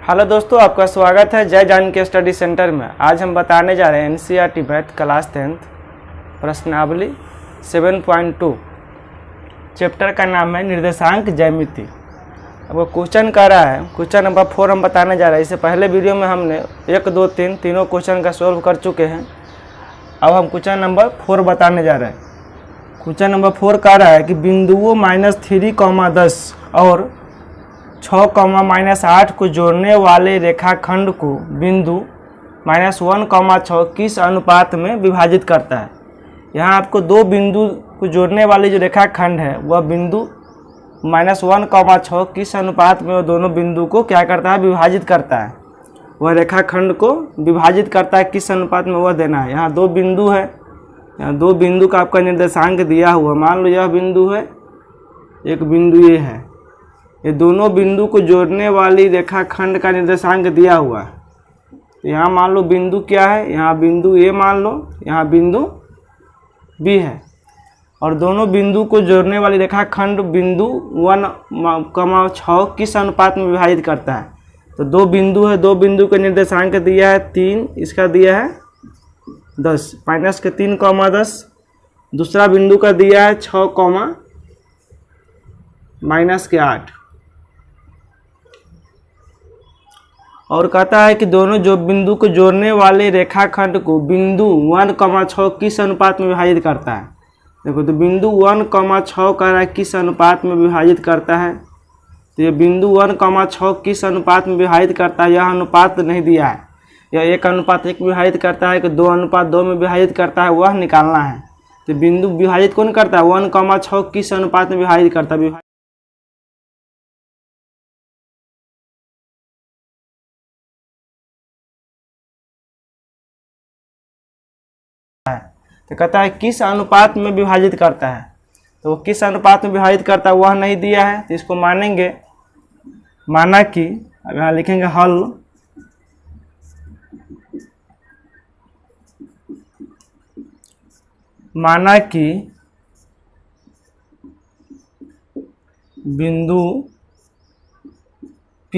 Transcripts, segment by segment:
Hello दोस्तों, आपका स्वागत है जय जानकी स्टडी सेंटर में। आज हम बताने जा रहे हैं एनसीईआरटी मैथ क्लास 10th प्रश्नावली 7.2। चैप्टर का नाम है निर्देशांक ज्यामिति। अब वो क्वेश्चन कर रहा है, क्वेश्चन नंबर 4 हम बताने जा रहे हैं। इससे पहले वीडियो में हमने 1, 2, 3 तीनों क्वेश्चन का सॉल्व कर चुके हैं। अब हम क्वेश्चन नंबर 4 बताने जा रहे हैं। क्वेश्चन नंबर 4 कह रहा है कि बिंदुओं -3, 10 और 6, -8 को जोड़ने वाले रेखाखंड को बिंदु -1, 6 किस अनुपात में विभाजित करता है। यहाँ आपको दो बिंदु को जोड़ने वाली जो रेखाखंड है वह बिंदु -1, 6 किस अनुपात में वह दोनों बिंदु को क्या करता है, विभाजित करता है। वह रेखाखंड को विभाजित करता है, किस अनुपात में वह देना है। यहाँ दो बिंदु है, यहाँ दो बिंदु का आपका निर्देशांक दिया हुआ। मान लो यह बिंदु है, एक बिंदु ये है। ये दोनों बिंदु को जोड़ने वाली रेखाखंड का निर्देशांक दिया हुआ है। तो यहाँ मान लो बिंदु क्या है, यहाँ बिंदु ए मान लो, यहाँ बिंदु बी है। और दोनों बिंदु को जोड़ने वाली रेखाखंड बिंदु 1, 6 किस अनुपात में विभाजित करता है। तो दो बिंदु है, दो बिंदु का निर्देशांक दिया है 3, इसका दिया है 10, -3, 10। दूसरा बिंदु का दिया है 6, -8। और कहता है कि दोनों जो बिंदु को जोड़ने वाले रेखाखंड को बिंदु 1, 6 किस अनुपात में विभाजित करता है। देखो तो बिंदु 1, 6 कह रहा है किस अनुपात में विभाजित करता है। तो ये बिंदु 1, 6 किस अनुपात में विभाजित करता है, यह अनुपात नहीं दिया है। यह 1:1 में विभाजित करता है कि 2:2 में विभाजित करता है, वह निकालना है। तो बिंदु विभाजित कौन करता है, 1, 6 किस अनुपात में विभाजित करता है। तो कहता है किस अनुपात में विभाजित करता है। तो वो किस अनुपात में विभाजित करता है वह नहीं दिया है। तो इसको मानेंगे, माना कि अब यहाँ लिखेंगे हल माना कि बिंदु P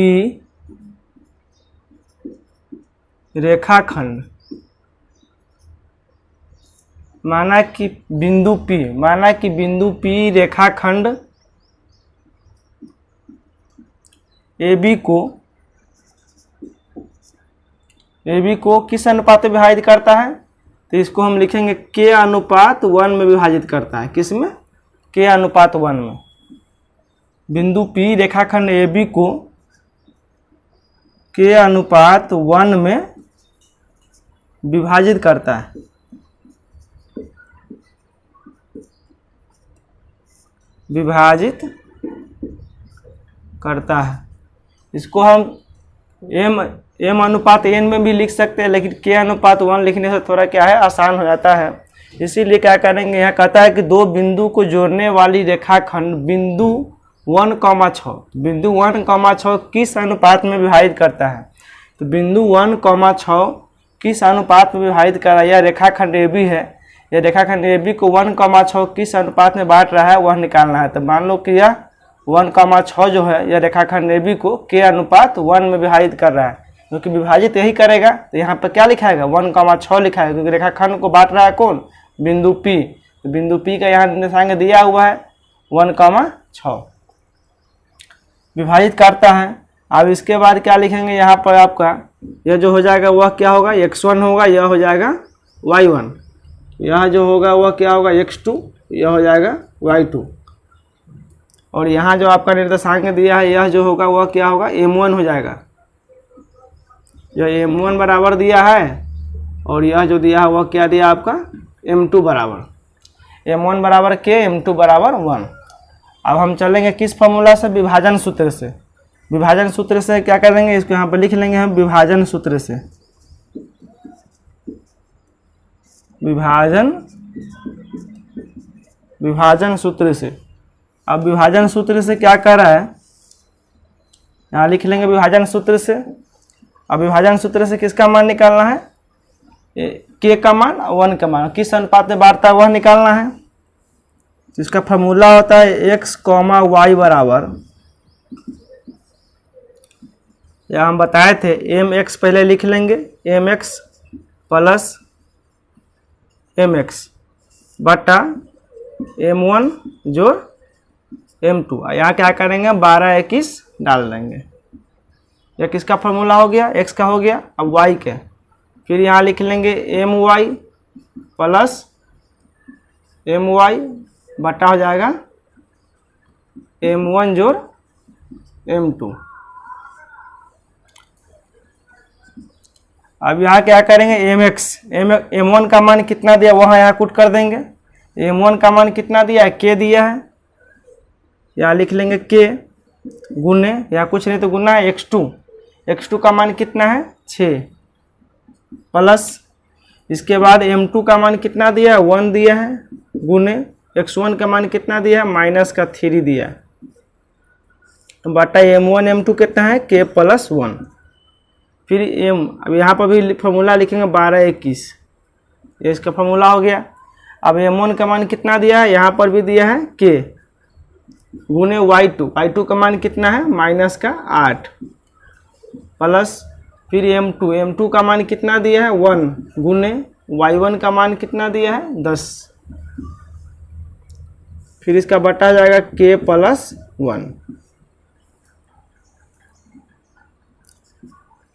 रेखाखंड, माना कि बिंदु P रेखाखंड AB को किस अनुपात में विभाजित करता है। तो इसको हम लिखेंगे K:1 में विभाजित करता है। किस में, K:1 में। बिंदु P रेखाखंड AB को K:1 में विभाजित करता है। इसको हम M:N में भी लिख सकते हैं, लेकिन K:1 लिखने से थोड़ा क्या है, आसान हो जाता है। इसीलिए क्या करेंगे, यहाँ कहता है कि दो बिंदु को जोड़ने वाली रेखाखंड बिंदु 1, 6 किस अनुपात में विभाजित करता है। तो बिंदु 1, 6 किस अनुपात में विभाजित कर रहा है। यह रेखाखंड AB है, यह रेखाखंड AB को 1, 6 किस अनुपात में बांट रहा है वह निकालना है। तो मान लो कि यह 1, 6 जो है यह रेखाखंड AB को K:1 में विभाजित कर रहा है, क्योंकि विभाजित यही करेगा। तो यहाँ पर क्या लिखाएगा, 1, 6 लिखाएगा, क्योंकि रेखाखंड को बांट रहा है कौन, बिंदु P। तो बिंदु P का यहाँ निर्देशांक दिया हुआ है 1, 6 विभाजित करता है। अब इसके बाद क्या लिखेंगे, यहाँ पर आपका यह जो हो जाएगा वह क्या होगा, x1 होगा, यह हो जाएगा y1। यह जो होगा वह क्या होगा, x2, यह हो जाएगा y2। और यहाँ जो आपका निर्देशांक दिया है यह जो होगा वह क्या होगा, m1 हो जाएगा। यह m1 बराबर दिया है, और यह जो दिया है वह क्या दिया आपका, m2 बराबर, m1 बराबर k, m2 बराबर 1। अब हम चलेंगे किस फॉर्मूला से, विभाजन सूत्र से। विभाजन सूत्र से क्या करेंगे, इसको यहाँ पर लिख लेंगे हम विभाजन सूत्र से। विभाजन सूत्र से। अब विभाजन सूत्र से क्या कर रहा है, यहाँ लिख लेंगे विभाजन सूत्र से। अब विभाजन सूत्र से किसका मान निकालना है, K का मान, 1 का मान, किस अनुपात में बांटता है वह निकालना है। तो इसका फॉर्मूला होता है x, y बराबर या हम बताए थे एम एक्स पहले लिख लेंगे, M X plus M X बटा M1 जोड़ M2। यहाँ क्या करेंगे 12 21 डाल देंगे। यह किसका फॉर्मूला हो गया, x का हो गया। अब y के फिर यहाँ लिख लेंगे My प्लस My बटा हो जाएगा M1 जोड़ M2। अब यहाँ क्या करेंगे M1 का मान कितना दिया वहाँ यहाँ पुट कर देंगे। M1 का मान कितना दिया है, k दिया है, यहाँ लिख लेंगे k गुने, या कुछ नहीं तो गुना है x2 का मान कितना है 6 प्लस इसके बाद M2 का मान कितना दिया है 1 दिया है, गुने x1 का मान कितना दिया है -3 दिया है, बटा M1 M2 कितना है k प्लस 1। फिर अब यहाँ पर भी फॉर्मूला लिखेंगे 12 21, ये इसका फॉर्मूला हो गया। अब M1 का मान कितना दिया है, यहाँ पर भी दिया है k गुने y2 का मान कितना है -8 प्लस फिर M2 का मान कितना दिया है 1 गुने y1 का मान कितना दिया है 10, फिर इसका बटा जाएगा k प्लस 1।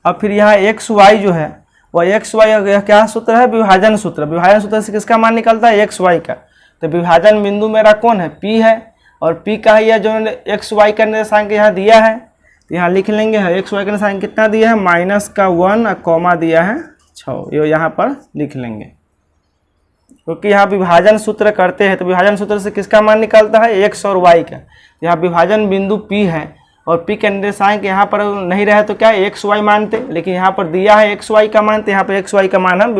अब फिर यहाँ एक्स वाई जो है वह एक्स वाई क्या सूत्र है, विभाजन सूत्र। विभाजन सूत्र से किसका मान निकलता है, एक्स वाई का। तो विभाजन बिंदु मेरा कौन है, पी है, और पी का है यह जो एक्स वाई का निर्देशांक यहाँ दिया है, तो यहाँ लिख लेंगे है एक्स वाई का निर्देशांक कितना दिया है -1 और कॉमा दिया है 6, ये यहाँ पर लिख लेंगे। क्योंकि यहाँ विभाजन सूत्र करते हैं तो विभाजन सूत्र से किसका मान निकलता है, एक्स और वाई का। यहाँ विभाजन बिंदु पी है और पी के निर्देशांक यहाँ पर नहीं रहे तो क्या एक्स वाई मानते, लेकिन यहाँ पर दिया है एक्स वाई का मान, तो यहाँ पर एक्स वाई का मान हम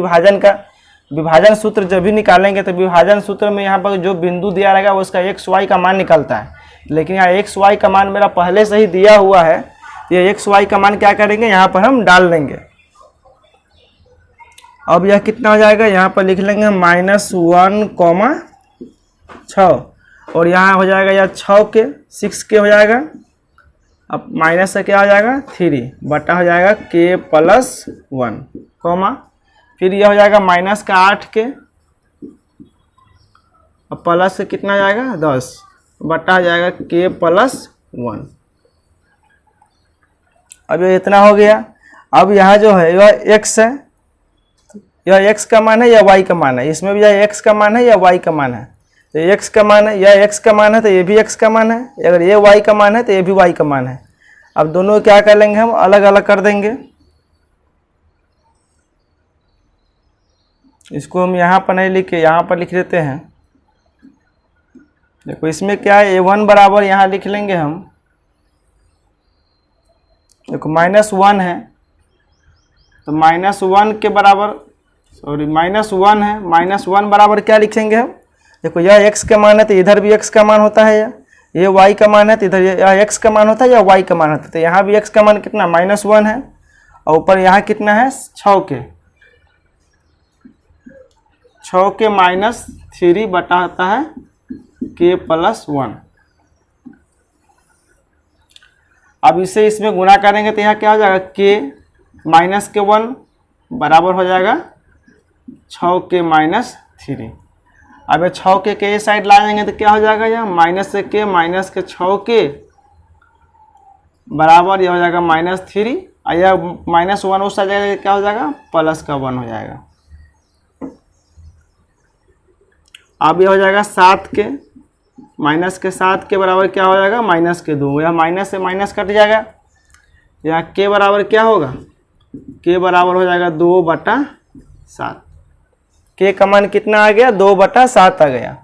विभाजन सूत्र जब भी निकालेंगे तो विभाजन सूत्र में यहाँ पर जो बिंदु दिया रहेगा उसका एक्स वाई का मान निकलता है। लेकिन यहाँ एक्स वाई का मान मेरा पहले से ही दिया हुआ है, ये एक्स वाई का मान क्या करेंगे यहाँ पर हम डाल देंगे। अब यह कितना हो जाएगा, यहाँ पर लिख लेंगे -1, 6 और यहाँ हो जाएगा यह 6 के हो जाएगा। अब माइनस से क्या हो जाएगा 3 बटा हो जाएगा k प्लस 1, कॉमा फिर यह हो जाएगा -8 के, अब प्लस से कितना जाएगा 10 बटा हो जाएगा k प्लस 1। अब ये इतना हो गया। अब यहाँ जो है यह x है, यह x का मान है या y का मान है, इसमें भी यह x का मान है या y का मान है। तो x का मान है, यह x का मान है तो ये भी x का मान है, अगर ये y का मान है तो ये भी y का मान है। अब दोनों क्या कर लेंगे हम, अलग अलग कर देंगे। इसको हम यहाँ पर नहीं लिखे, यहाँ पर लिख देते हैं। देखो इसमें क्या है, a1 बराबर यहाँ लिख लेंगे हम, देखो -1 है तो -1 के बराबर, सॉरी -1 है, -1 बराबर क्या लिखेंगे हम, देखो यह x का मान है तो इधर भी x का मान होता है, ये y का मान है तो इधर यह x का मान होता है या y का मान होता है। तो यहाँ भी x का मान कितना -1 है और ऊपर यहाँ कितना है 6 के -3 बटा होता है k प्लस 1। अब इसे इसमें गुणा करेंगे तो यहाँ क्या हो जाएगा k -1 बराबर हो जाएगा 6k -3। अब ये 6k के ये साइड लाएंगे तो क्या हो जाएगा, यहाँ माइनस से k माइनस के 6k बराबर यह हो जाएगा -3, और यह -1 उस साइड जाएगा क्या हो जाएगा +1 हो जाएगा। अब यह हो जाएगा 7k -7 के बराबर क्या हो जाएगा -2, यह माइनस से माइनस कट जाएगा। यहाँ k बराबर क्या होगा, k बराबर हो जाएगा 2/7। k का मान कितना आ गया 2/7 आ गया,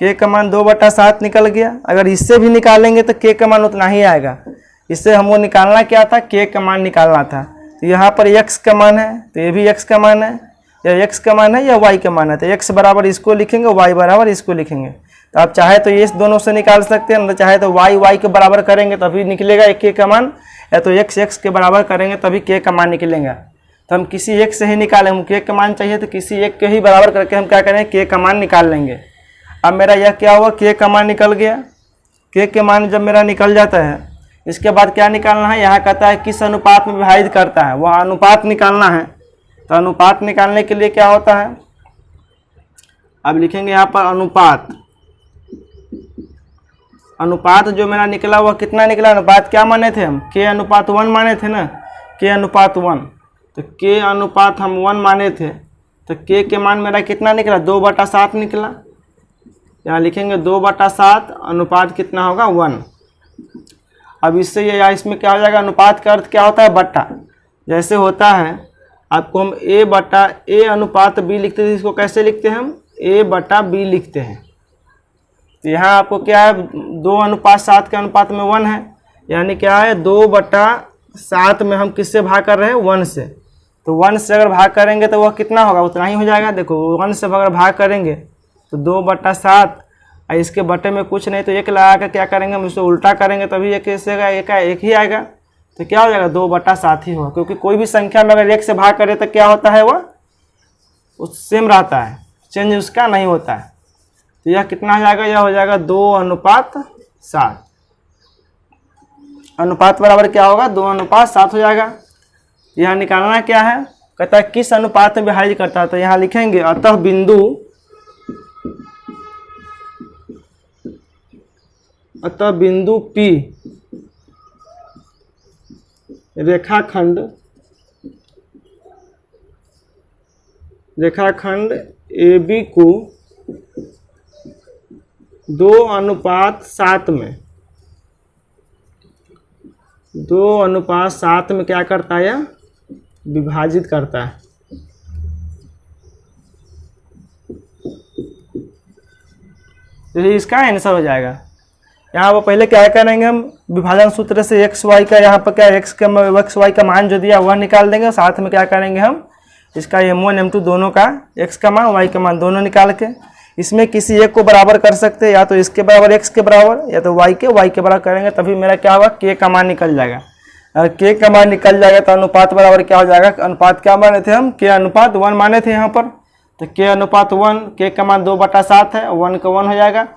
k का मान 2/7 निकल गया। अगर इससे भी निकालेंगे तो k का मान उतना ही आएगा। इससे हमको निकालना क्या था, k का मान निकालना था। तो यहाँ पर x का मान है तो ये भी x का मान है, या x का मान है या y का मान है, तो x बराबर इसको लिखेंगे, y बराबर इसको लिखेंगे। तो आप चाहे तो ये दोनों से निकाल सकते हैं, चाहे तो y के बराबर करेंगे तभी निकलेगा k का मान, या तो x के बराबर करेंगे तभी k का मान निकलेगा। तो हम किसी एक से ही निकालें, हम k का मान चाहिए तो किसी एक के ही बराबर करके हम क्या करें k का मान निकाल लेंगे। अब मेरा यह क्या हुआ, k का मान निकल गया। k के मान जब मेरा निकल जाता है इसके बाद क्या निकालना है, यहाँ कहता है किस अनुपात में विभाजित करता है, वह अनुपात निकालना है। तो अनुपात निकालने के लिए क्या होता है, अब लिखेंगे यहाँ पर अनुपात। अनुपात जो मेरा निकला वह कितना निकला, अनुपात क्या माने थे हम, k अनुपात 1 माने थे ना, k अनुपात 1। तो k अनुपात हम 1 माने थे, तो k के मान मेरा कितना निकला, 2/7 निकला। यहाँ लिखेंगे 2/7, अनुपात कितना होगा 1। अब इससे ये या इसमें क्या हो जाएगा, अनुपात का अर्थ क्या होता है, बट्टा। जैसे होता है आपको हम a अनुपात b लिखते थे, इसको कैसे लिखते हैं हम, a/b लिखते हैं। तो यहाँ आपको क्या है, 2:7 के अनुपात में 1 है, यानी क्या है 2/7 में हम किससे भाग कर रहे हैं, 1 से। तो 1 से अगर भाग करेंगे तो वह कितना होगा, उतना ही हो जाएगा। देखो 1 से अगर भाग करेंगे तो 2/7, और इसके बटे में कुछ नहीं तो 1 लगा कर क्या करेंगे हम, इसको उल्टा करेंगे तभी एक एक ही आएगा। तो क्या हो जाएगा, 2/7 ही होगा, क्योंकि कोई भी संख्या में अगर 1 से भाग करे तो क्या होता है, वह सेम रहता है, चेंज उसका नहीं होता है। तो यह कितना हो जाएगा, यह हो जाएगा 2:7। अनुपात बराबर क्या होगा, 2:7 हो जाएगा। यहाँ निकालना क्या है, कहता है किस अनुपात में विभाजित करता है। तो यहाँ लिखेंगे अतः बिंदु P रेखाखंड AB को 2:7 में क्या करता है, यह विभाजित करता है। तो इसका आंसर हो जाएगा। यहाँ पर पहले क्या करेंगे हम, विभाजन सूत्र से एक्स वाई का, यहाँ पर क्या एक्स वाई का मान जो दिया वह निकाल देंगे। साथ में क्या करेंगे हम, इसका m1 m2 दोनों का, x का मान y का मान दोनों निकाल के इसमें किसी एक को बराबर कर सकते हैं, या तो इसके बराबर x के बराबर, या तो y के बराबर करेंगे, तभी मेरा क्या होगा, k का मान निकल जाएगा। अगर k का मान निकल जाएगा तो अनुपात बराबर क्या हो जाएगा, अनुपात क्या माने थे हम, k अनुपात 1 माने थे यहाँ पर। तो k अनुपात 1, k का मान 2/7 है, 1 का 1 हो जाएगा।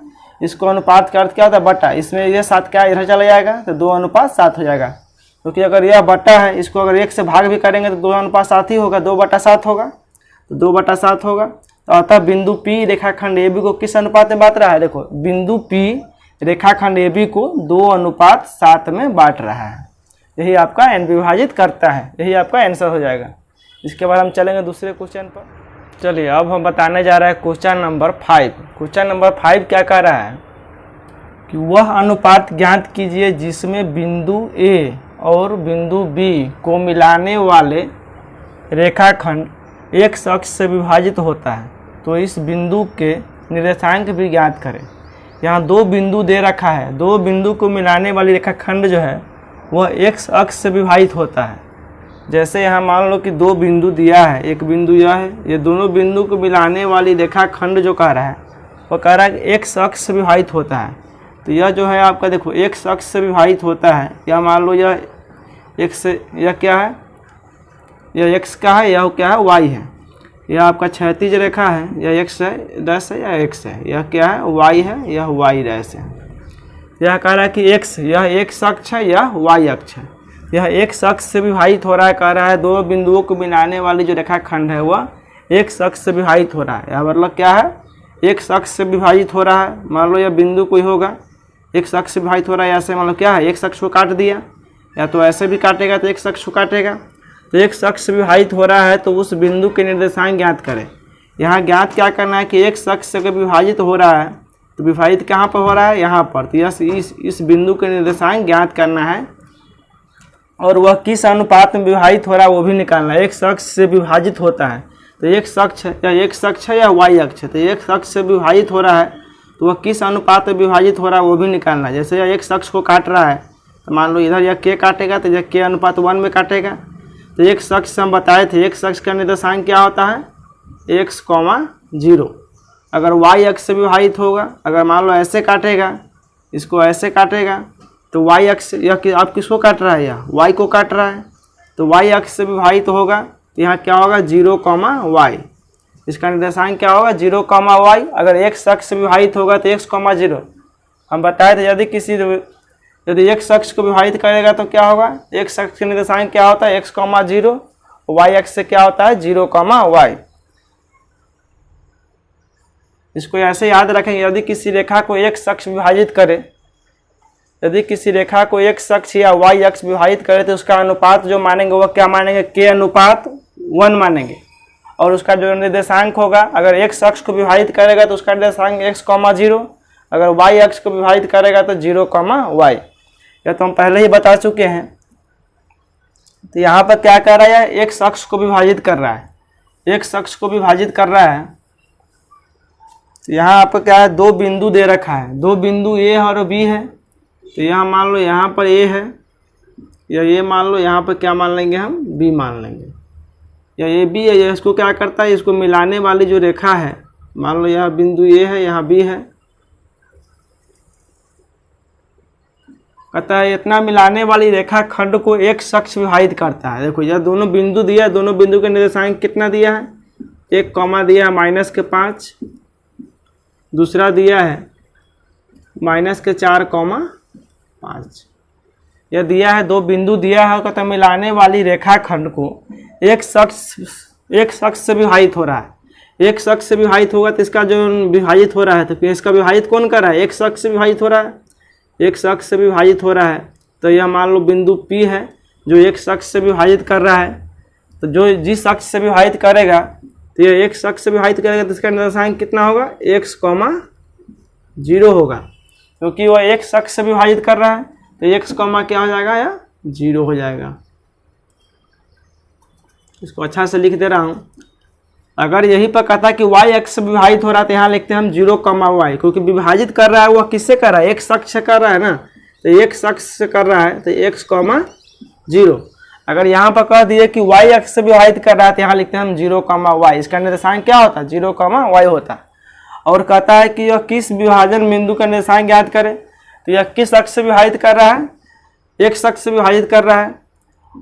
इसको अनुपात का अर्थ क्या होता है, बट्टा। इसमें यह 7 क्या इधर चला जाएगा, तो 2:7 हो जाएगा। क्योंकि अगर यह बट्टा है, इसको अगर 1 से भाग भी करेंगे तो 2:7 ही होगा, 2/7 होगा, तो 2/7 होगा। तो अतः बिंदु P रेखाखंड AB को किस अनुपात में बांट रहा है, देखो बिंदु P रेखाखंड AB को 2:7 में बांट रहा है। यही आपका विभाजित करता है, यही आपका आंसर हो जाएगा। इसके बाद हम चलेंगे दूसरे क्वेश्चन पर। चलिए अब हम बताने जा रहे हैं क्वेश्चन नंबर 5। क्वेश्चन नंबर 5 क्या कह रहा है कि वह अनुपात ज्ञात कीजिए जिसमें बिंदु A और बिंदु B को मिलाने वाले रेखाखंड एक अक्ष से विभाजित होता है, तो इस बिंदु के निर्देशांक भी ज्ञात करें। यहाँ 2 बिंदु दे रखा है, 2 बिंदु को मिलाने वाली रेखाखंड जो है वह x अक्ष से विभाजित होता है। जैसे यहाँ मान लो कि 2 बिंदु दिया है, एक बिंदु यह है, ये दोनों बिंदु को मिलाने वाली रेखाखंड जो कह रहा है वह कह रहा है कि x अक्ष से विभाजित होता है। तो यह जो है आपका देखो x अक्ष से विभाजित होता है, या मान लो यह x, यह क्या है, यह x का है, यह क्या है, y है। यह आपका क्षैतिज रेखा है, यह x है, डैश है, या x है, यह क्या है, y है, यह y डैश है। यह कह रहा है कि x, यह x अक्ष है, यह y अक्ष है। यह x अक्ष से विभाजित हो रहा है, कह रहा है 2 बिंदुओं को मिलाने वाली जो रेखाखंड है वह x अक्ष से विभाजित हो रहा है। यह मतलब क्या है, x अक्ष से विभाजित हो रहा है। मान लो यह बिंदु कोई होगा, x अक्ष से विभाजित हो रहा है, ऐसे मान लो क्या है, x अक्ष को काट दिया, या तो ऐसे भी काटेगा तो x अक्ष को काटेगा। तो x अक्ष से विभाजित हो रहा है, तो उस बिंदु के निर्देशांक ज्ञात करें। यहाँ ज्ञात क्या करना है कि x अक्ष से अगर विभाजित हो रहा है तो विभाजित कहाँ पर हो रहा है, यहाँ पर। तो इस बिंदु के निर्देशांक ज्ञात करना है, और वह किस अनुपात में विभाजित हो रहा है वो भी निकालना है। x अक्ष से विभाजित होता है तो x अक्ष है, या x अक्ष है या y अक्ष है। तो x अक्ष से विभाजित हो रहा है तो वह किस अनुपात में विभाजित हो रहा है वो भी निकालना है। जैसे यह x अक्ष को काट रहा है, तो मान लो इधर यह k काटेगा तो यह k अनुपात 1 में काटेगा। तो x अक्ष से हम बताए थे, x अक्ष का निर्देशांक क्या होता है, x, 0। अगर y अक्ष से विभाजित होगा, अगर मान लो ऐसे काटेगा, इसको ऐसे काटेगा, तो y अक्ष, यह आप किसको काट रहा है, यह y को काट रहा है, तो y अक्ष से विभाजित होगा तो यहाँ क्या होगा, 0, y। इसका निर्देशांक क्या होगा, 0, y। अगर x अक्ष से विभाजित होगा तो x, 0। हम बताए थे यदि किसी यदि x अक्ष को विभाजित करेगा तो क्या होगा, x अक्ष के निर्देशांक क्या होता है x, 0, y अक्ष से क्या होता है 0, y। इसको ऐसे याद रखेंगे, यदि किसी रेखा को x अक्ष विभाजित करे, यदि किसी रेखा को x अक्ष या y अक्ष विभाजित करे तो उसका अनुपात जो मानेंगे वह क्या मानेंगे, k अनुपात 1 मानेंगे। और उसका जो निर्देशांक होगा, अगर x अक्ष को विभाजित करेगा तो उसका निर्देशांक x, 0, अगर y अक्ष को विभाजित करेगा तो 0, y। यह तो हम पहले ही बता चुके हैं। तो यहाँ पर क्या कर रहा है, x अक्ष को विभाजित कर रहा है, x अक्ष को विभाजित कर रहा है। तो यहाँ आपको क्या है, दो बिंदु दे रखा है, दो बिंदु a और b है। तो यहाँ मान लो यहाँ पर a है, या ये मान लो यहाँ पर क्या मान लेंगे हम, b मान लेंगे, या ये b है। ये इसको क्या करता है, इसको मिलाने वाली जो रेखा है, मान लो यहाँ बिंदु a है, यहाँ b है, कहता है इतना मिलाने वाली रेखा खंड को x अक्ष विभाजित करता है। देखो यह दोनों बिंदु दिया है, दोनों बिंदु के निर्देशांक कितना दिया है, 1, दिया है -5, दूसरा दिया है -4, 5। यह दिया है, दो बिंदु दिया है, कहता है मिलाने वाली रेखा खंड को x अक्ष से विभाजित हो रहा है। x अक्ष से विभाजित होगा तो इसका जो विभाजित हो रहा है, तो फिर इसका विभाजित कौन कर रहा है, x अक्ष से विभाजित हो रहा है, x अक्ष से विभाजित हो रहा है। तो यह मान लो बिंदु P है जो x अक्ष से विभाजित कर रहा है। तो जो जिस अक्ष से विभाजित करेगा, तो यह x अक्ष से विभाजित करेगा तो इसका निर्देशांक कितना होगा, x, 0 होगा, क्योंकि वह x अक्ष से विभाजित कर रहा है। तो x, क्या हो जाएगा, या 0 हो जाएगा। इसको अच्छा से लिख दे रहा हूँ। अगर यही पर कहता है कि y अक्ष से विभाजित हो रहा है तो यहाँ लिखते हैं हम 0, y, क्योंकि विभाजित कर रहा है वह किससे कर रहा है, x अक्ष से कर रहा है ना। तो x अक्ष से कर रहा है तो x, 0। अगर यहाँ पर कह दिए कि y अक्ष से विभाजित कर रहा है तो यहाँ लिखते हैं हम 0, y। इसका निर्देशांक क्या होता है, 0, y होता है। और कहता है कि यह किस विभाजन बिंदु का निर्देशांक ज्ञात करे, तो यह किस अक्ष से विभाजित कर रहा है, x अक्ष से विभाजित कर रहा है।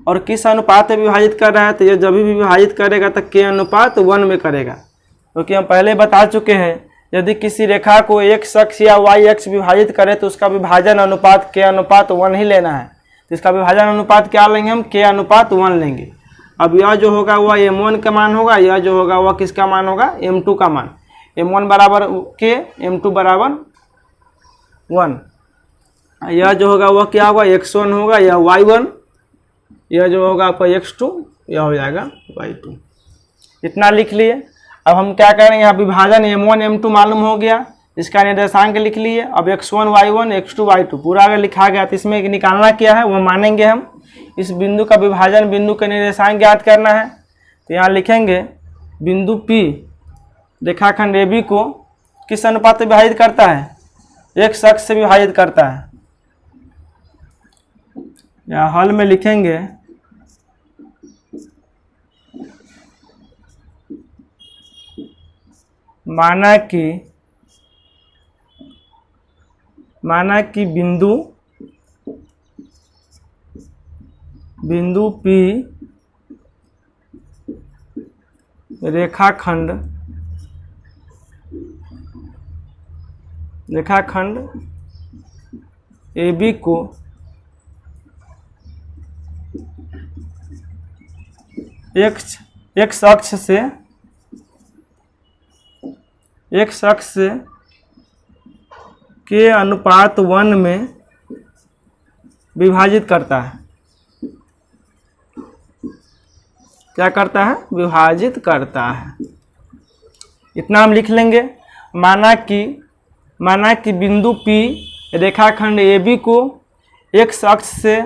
और किस अनुपात में विभाजित कर रहा है, तो यह जब भी विभाजित करेगा तो k अनुपात 1 में करेगा, क्योंकि हम पहले बता चुके हैं यदि किसी रेखा को x अक्ष या y अक्ष विभाजित करे तो उसका विभाजन अनुपात k अनुपात 1 ही लेना है। तो इसका विभाजन अनुपात क्या लेंगे हम, k अनुपात 1 लेंगे। अब यह जो होगा वह m1 का मान होगा, यह जो होगा वह किसका मान होगा, m2 का मान। m1 बराबर k, m2 बराबर 1। यह जो होगा वह क्या होगा, x1 होगा, यह y1, यह जो होगा आपका x2, यह हो जाएगा y2। इतना लिख लिए। अब हम क्या करेंगे, यहाँ विभाजन m1 m2 मालूम हो गया, इसका निर्देशांक लिख लिए। अब x1 y1 x2 y2 पूरा अगर लिखा गया तो इसमें निकालना क्या है, वह मानेंगे हम। इस बिंदु का विभाजन बिंदु का निर्देशांक ज्ञात करना है। तो यहाँ लिखेंगे बिंदु P रेखाखंड AB को किस अनुपात से विभाजित करता है, x अक्ष से विभाजित करता है। यहाँ हल में लिखेंगे माना कि बिंदु P रेखाखंड AB को x अक्ष से k अनुपात 1 में विभाजित करता है। क्या करता है, विभाजित करता है। इतना हम लिख लेंगे। माना कि बिंदु P रेखाखंड AB को x अक्ष से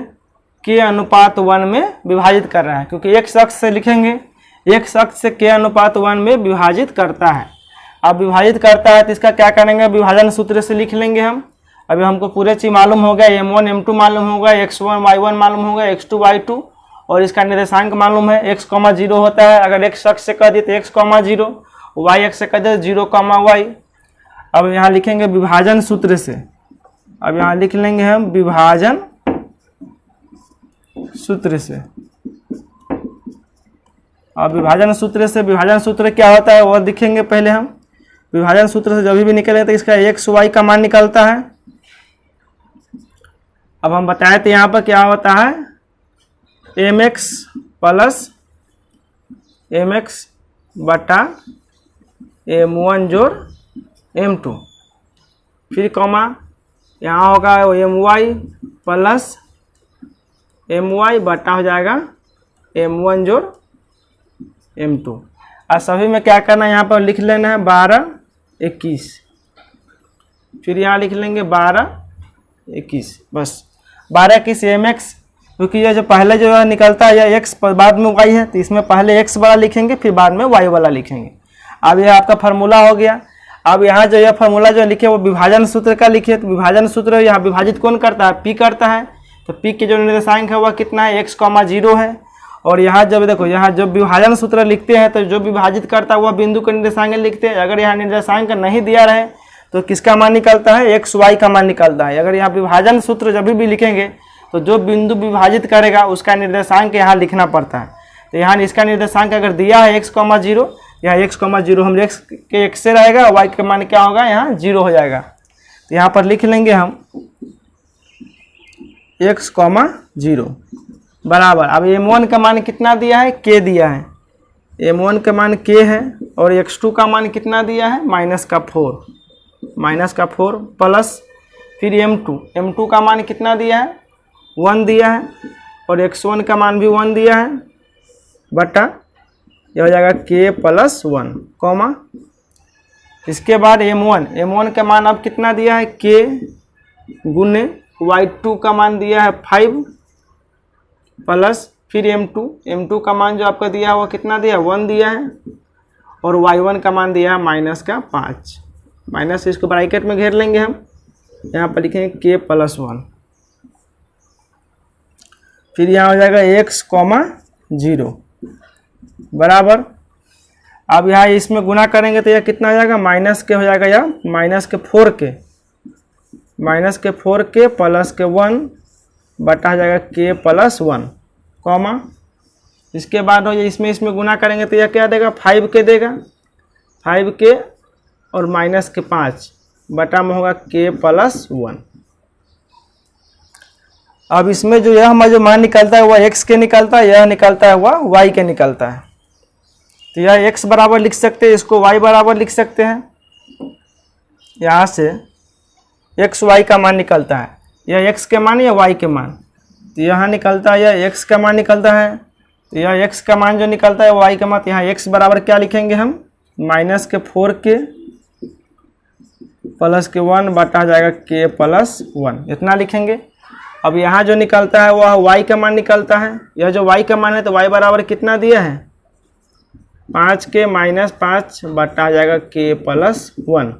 k अनुपात 1 में विभाजित कर रहा है, क्योंकि x अक्ष से लिखेंगे, x अक्ष से k अनुपात 1 में विभाजित करता है। अब विभाजित करता है तो इसका क्या करेंगे, विभाजन सूत्र से लिख लेंगे हम। अभी हमको पूरे चीज मालूम हो गया, m1 m2 मालूम होगा, x1 y1 मालूम होगा, x2 y2, और इसका निर्देशांक मालूम है x, 0 होता है। अगर x अक्ष से कह दिए तो x, 0, y अक्ष से कह दिए 0, y। अब यहाँ लिखेंगे विभाजन सूत्र से। अब यहाँ लिख लेंगे हम विभाजन सूत्र से। अब विभाजन सूत्र क्या होता है वो लिखेंगे पहले हम। विभाजन सूत्र से जब भी निकले तो इसका x y का मान निकलता है। अब हम बताए थे यहाँ पर क्या होता है, mx प्लस mx बटा m1 जोड़ m2, फिर कॉमा यहाँ होगा my प्लस my बटा हो जाएगा m1 जोड़ m2। और सभी में क्या करना है, यहाँ पर लिख लेना है 12 21, फिर यहाँ लिख लेंगे 12 21, बस 12 21 mx, क्योंकि ये जो पहले जो है निकलता है यह x बाद में y है, तो इसमें पहले x वाला लिखेंगे फिर बाद में y वाला लिखेंगे। अब यह आपका फार्मूला हो गया। अब यहाँ जो यह फार्मूला जो लिखे वो विभाजन सूत्र का लिखे, तो विभाजन सूत्र यहाँ विभाजित कौन करता है, p करता है, तो p के जो निर्देशांक है वह कितना है, x, 0 है। और यहाँ जब देखो यहाँ जब विभाजन सूत्र लिखते हैं तो जो विभाजित करता है वह बिंदु का निर्देशांक लिखते हैं। अगर यहाँ निर्देशांक नहीं दिया रहे तो किसका मान निकलता है, x y का मान निकलता है। अगर यहाँ विभाजन सूत्र जब भी लिखेंगे तो जो बिंदु विभाजित करेगा उसका निर्देशांक यहाँ लिखना पड़ता है। तो यहाँ इसका निर्देशांक अगर दिया है x, 0, यहाँ x, 0 हम x के x से रहेगा, y का मान क्या होगा, यहाँ 0 हो जाएगा। तो यहाँ पर लिख लेंगे हम x, 0 बराबर, अब m1 का मान कितना दिया है, k दिया है, m1 का मान k है, और x2 का मान कितना दिया है, -4 प्लस फिर m2 का मान कितना दिया है, 1 दिया है, और x1 का मान भी 1 दिया है, बटा यह हो जाएगा k प्लस 1 कॉमा, इसके बाद m1 का मान अब कितना दिया है, k गुने y2 का मान दिया है 5 प्लस फिर m2 का मान जो आपका दिया है वो कितना दिया है, 1 दिया है, और y1 का मान दिया है -5, माइनस इसको ब्रैकेट में घेर लेंगे हम, यहाँ पर लिखेंगे k प्लस 1, फिर यहाँ हो जाएगा x, 0 बराबर। अब यहाँ इसमें गुना करेंगे तो यह कितना हो जाएगा, माइनस के हो जाएगा, या -4k प्लस के 1 बटा हो जाएगा k प्लस 1 कॉमा, इसके बाद हो इसमें गुना करेंगे तो यह क्या देगा, 5k देगा, 5k और -5 बटा में होगा k प्लस 1। अब इसमें जो यह हमारा जो मान निकलता है वह x के निकलता है, यह निकलता है वह y के निकलता है। तो यह x बराबर लिख सकते हैं, इसको y बराबर लिख सकते हैं। यहाँ से x y का मान निकलता है, यह x के मान या y के मान, तो यहाँ निकलता है यह x का मान निकलता है, तो यह x का मान जो निकलता है y का मान, तो यहाँ x बराबर क्या लिखेंगे हम, -4k प्लस के 1 बटा जाएगा k प्लस 1, इतना लिखेंगे। अब यहाँ जो निकलता है वह y का मान निकलता है, यह जो y का मान है तो y बराबर कितना दिया है, 5k -5 बटा जाएगा k प्लस 1।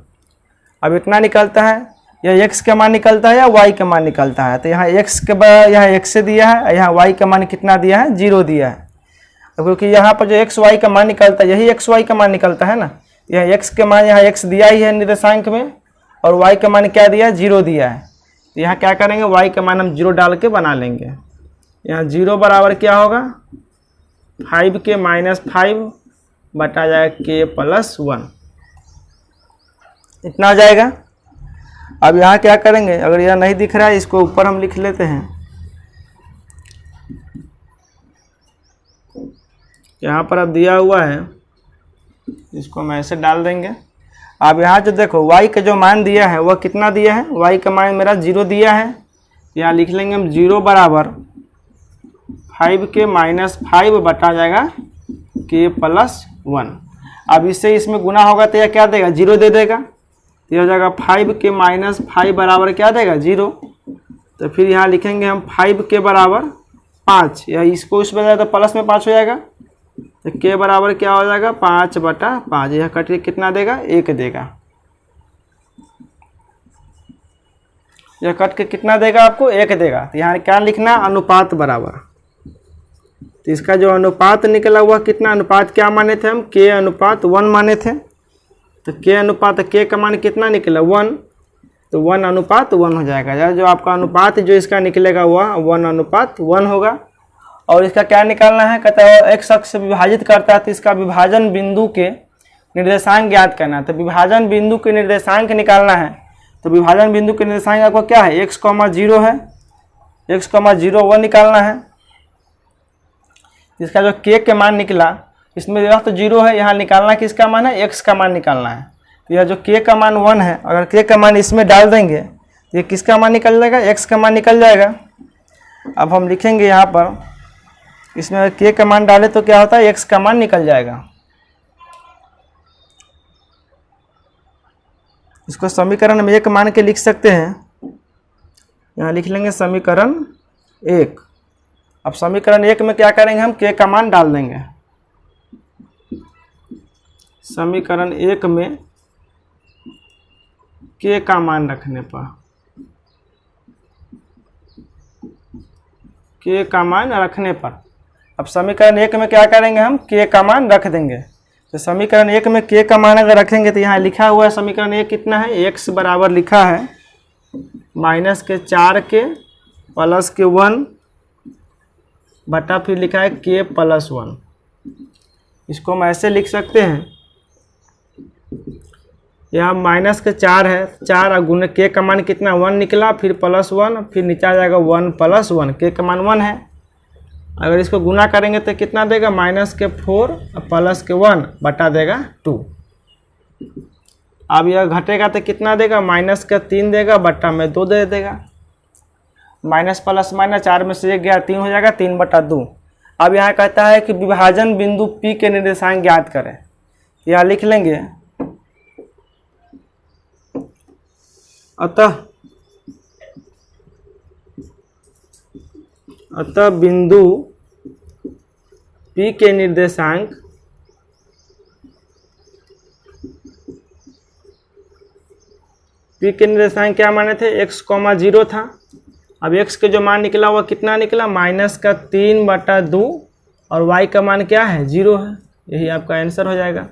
अब इतना निकलता है, यह x का मान निकलता है या y का मान निकलता है, तो यहाँ x के यहाँ x से दिया है, यहाँ y का मान कितना दिया है, 0 दिया है, क्योंकि यहाँ पर जो x y का मान निकलता है यही x y का मान निकलता है ना, यह x के मान यहाँ x दिया ही है निर्देशांक में, और y का मान क्या दिया है, 0 दिया है। तो यहाँ क्या करेंगे, y का मान हम 0 डाल के बना लेंगे। यहाँ 0 बराबर क्या होगा, 5k -5 बटा जाएगा k प्लस 1, इतना आ जाएगा। अब यहाँ क्या करेंगे, अगर यह नहीं दिख रहा है इसको ऊपर हम लिख लेते हैं, यहाँ पर अब दिया हुआ है, इसको हम ऐसे डाल देंगे। अब यहाँ जो देखो y का जो मान दिया है वह कितना दिया है, y का मान मेरा 0 दिया है, यहाँ लिख लेंगे हम 0 बराबर 5k -5 बटा जाएगा k प्लस 1। अब इससे इसमें गुना होगा तो यह क्या देगा, 0 दे देगा, तो यह हो जाएगा 5k -5 बराबर क्या देगा, 0। तो फिर यहाँ लिखेंगे हम 5k बराबर 5, या इसको इस बजाय तो प्लस में 5 हो जाएगा, तो k बराबर क्या हो जाएगा, 5 बटा 5, यह कट के कितना देगा, 1 देगा, यह कट के कितना देगा आपको, 1 देगा। तो यहाँ क्या लिखना, अनुपात बराबर, तो इसका जो अनुपात निकला हुआ कितना, अनुपात क्या माने थे हम, k अनुपात 1 माने थे, तो k अनुपात k का मान कितना निकला, 1, तो 1 अनुपात 1 हो जाएगा। यार जो आपका अनुपात जो इसका निकलेगा वह 1 अनुपात 1 होगा। और इसका क्या निकालना है, कहता है x अक्ष से विभाजित करता है तो इसका विभाजन बिंदु के निर्देशांक ज्ञात करना है। तो विभाजन बिंदु के निर्देशांक निकालना है, तो विभाजन बिंदु के निर्देशांक आपको क्या है, x, 0 है, x, 0 वो निकालना है। इसका जो k के मान निकला, इसमें यह तो 0 है, यहाँ निकालना किसका मान है, x का मान निकालना है। तो यह जो k का मान 1 है, अगर k का मान इसमें डाल देंगे तो ये किसका मान निकल जाएगा, x का मान निकल जाएगा। अब हम लिखेंगे यहाँ पर, इसमें अगर k का मान डाले तो क्या होता है, x का मान निकल जाएगा। इसको समीकरण में 1 मान के लिख सकते हैं। यहाँ लिख लेंगे समीकरण 1। अब समीकरण 1 में क्या करेंगे, हम k का मान डाल देंगे। समीकरण 1 में k का मान रखने पर, k का मान रखने पर, अब समीकरण 1 में क्या करेंगे, हम k का मान रख देंगे। तो समीकरण 1 में k का मान अगर रखेंगे तो यहाँ लिखा हुआ है समीकरण 1 कितना है, x बराबर लिखा है -4k + 1 बटा फिर लिखा है k + 1। इसको हम ऐसे लिख सकते हैं, यहाँ -4 है, 4 और गुणे k का मान कितना 1 निकला, फिर +1, फिर नीचे आ जाएगा 1 + 1, k का मान 1 है। अगर इसको गुना करेंगे तो कितना देगा, -4 + 1 बटा देगा 2। अब यह घटेगा तो कितना देगा, -3 देगा बटा में 2 दे देगा। माइनस प्लस माइनस 4 में से 1 गया 3 हो जाएगा, 3/2। अब यहाँ कहता है कि विभाजन बिंदु P के निर्देशांक ज्ञात करें। यहाँ लिख लेंगे, अतः बिंदु P के निर्देशांक क्या माने थे, x, 0 था। अब x के जो मान निकला वह कितना निकला, -3/2 और y का मान क्या है, 0 है। यही आपका आंसर हो जाएगा।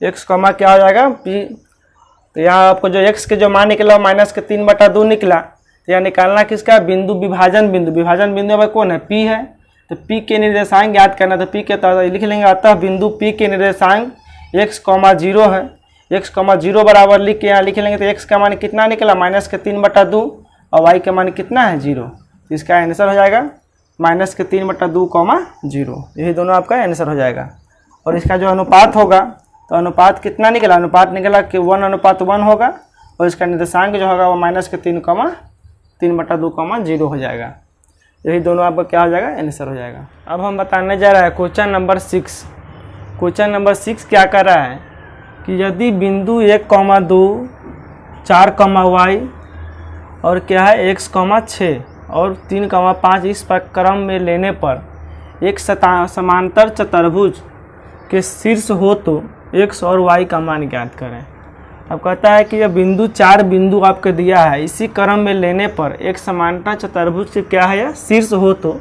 x, क्या हो जाएगा p। तो यहाँ आपको जो x के जो मान निकला -3/2 निकला, तो यहाँ निकालना किसका, बिंदु विभाजन बिंदु। विभाजन बिंदु में कौन है, p है। तो p के निर्देशांक ज्ञात करना, तो p के तो लिख लेंगे, अतः बिंदु p के निर्देशांक x, 0 है। x, 0 बराबर लिख के यहाँ लिख लेंगे, तो x का मान कितना निकला, -3/2 और y का मान कितना है, 0। तो इसका आंसर हो जाएगा -3/2, 0। यही दोनों आपका आंसर हो जाएगा। और इसका जो अनुपात होगा, तो अनुपात कितना निकला, अनुपात निकला कि 1:1 होगा। और इसका निर्देशांक जो होगा वो -3/2, 0 हो जाएगा। यही दोनों आपका क्या हो जाएगा, आंसर हो जाएगा। अब हम बताने जा रहे हैं क्वेश्चन नंबर 6। क्वेश्चन नंबर 6 क्या कर रहा है कि यदि बिंदु 1, 2, 4, y और क्या है x, 6 और 3, 5 इस पर क्रम में लेने पर एक समांतर चतुर्भुज के शीर्ष हो तो x और y का मान ज्ञात करें। अब कहता है कि यह बिंदु 4 बिंदु आपको दिया है, इसी क्रम में लेने पर एक समांतर चतुर्भुज के क्या है, यह शीर्ष हो तो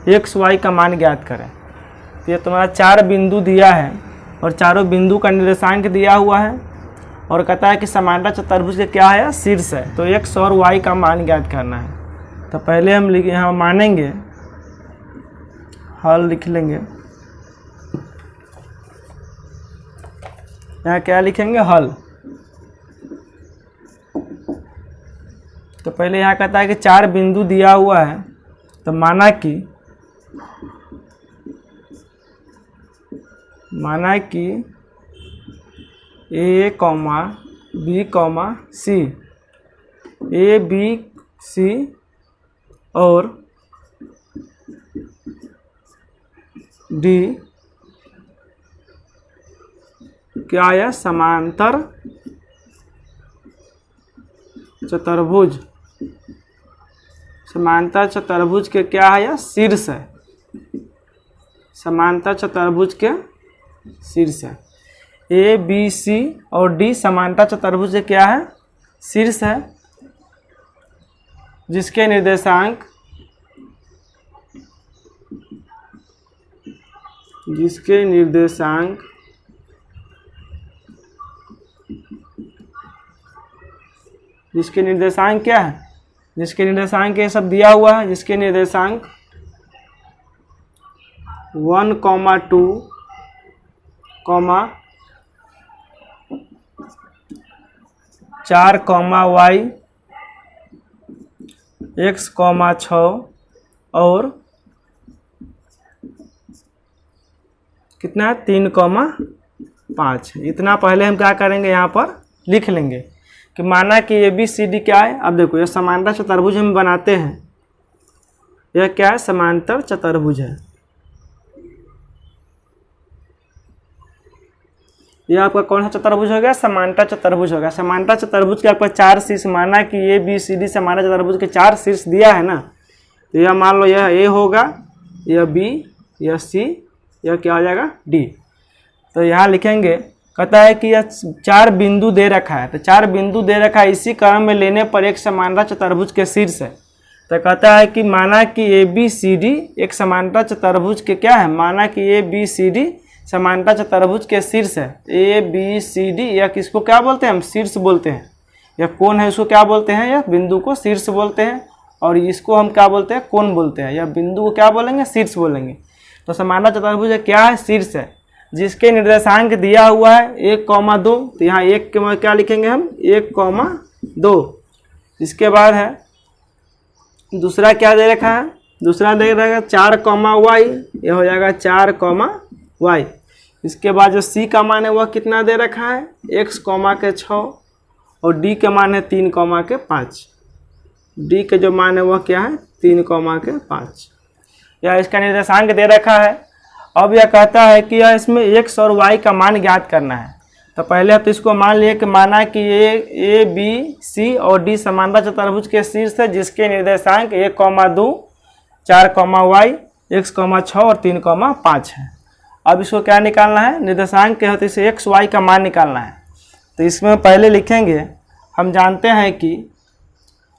x, y का मान ज्ञात करें। तो ये तुम्हारा 4 बिंदु दिया है और चारों बिंदु का निर्देशांक दिया हुआ है और कहता है कि समांतर चतुर्भुज के क्या है, शीर्ष है। तो x और y का मान ज्ञात करना है। तो पहले हम यहाँ मानेंगे, हल लिख लेंगे। यहाँ क्या लिखेंगे, हल। तो पहले यहाँ कहता है कि 4 बिंदु दिया हुआ है, तो माना कि A, B, C, A, B, C और D क्या है, समांतर चतुर्भुज। समांतर चतुर्भुज के क्या है, यह शीर्ष है। समांतर चतुर्भुज के शीर्ष है। A, B, C और D समांतर चतुर्भुज के क्या है, शीर्ष है, जिसके निर्देशांक क्या है, जिसके निर्देशांक ये सब दिया हुआ है, जिसके निर्देशांक 1, 2, 3 4, y x, 6 और कितना है 3, 5। इतना पहले हम क्या करेंगे यहाँ पर लिख लेंगे कि माना कि ए बी सी डी क्या है। अब देखो ये समांतर चतुर्भुज हम बनाते हैं, यह क्या है समांतर चतुर्भुज है। यह आपका कौन सा चतुर्भुज हो गया समांतर चतुर्भुज हो गया। समांतर चतुर्भुज के आपका 4 शीर्ष, माना कि ए बी सी डी समांतर चतुर्भुज के 4 शीर्ष दिया है ना, तो यह मान लो यह ए होगा, यह बी, यह सी, यह क्या हो जाएगा डी। तो यहाँ लिखेंगे, कहता है कि यह 4 बिंदु दे रखा है, तो 4 बिंदु दे रखा है, इसी क्रम में लेने पर एक समांतर चतुर्भुज के शीर्ष है। तो कहता है कि माना कि ए बी सी डी एक समांतर चतुर्भुज के क्या है, माना कि ए बी सी डी समांतर चतुर्भुज के शीर्ष है। ए बी सी डी या किसको क्या बोलते हैं हम शीर्ष बोलते हैं। यह कौन है उसको क्या बोलते हैं, यह बिंदु को शीर्ष बोलते हैं, और इसको हम क्या बोलते हैं कोण बोलते हैं। यह बिंदु को क्या बोलेंगे शीर्ष बोलेंगे। तो समांतर चतुर्भुज क्या है शीर्ष है, जिसके निर्देशांक दिया हुआ है 1, 2। तो यहाँ 1 के क्या लिखेंगे हम 1, 2। इसके बाद है दूसरा क्या दे रखा है, दूसरा दे रखा है 4, y, यह हो जाएगा 4, y। इसके बाद जो सी का मान है वह कितना दे रखा है x, 6 और d के मान है 3, 5। d के जो मान है वह क्या है 3, 5। यह इसका निर्देशांक दे रखा है। अब यह कहता है कि यह इसमें x और y का मान ज्ञात करना है। तो पहले आप इसको मान लिए कि माना कि ए बी सी और डी समांतर चतुर्भुज के शीर्ष है, जिसके निर्देशांक 1, 2, 4, y, x, 6 और 3, 5 है। अब इसको क्या निकालना है निर्देशांक के होते से x, y का मान निकालना है। तो इसमें पहले लिखेंगे, हम जानते हैं कि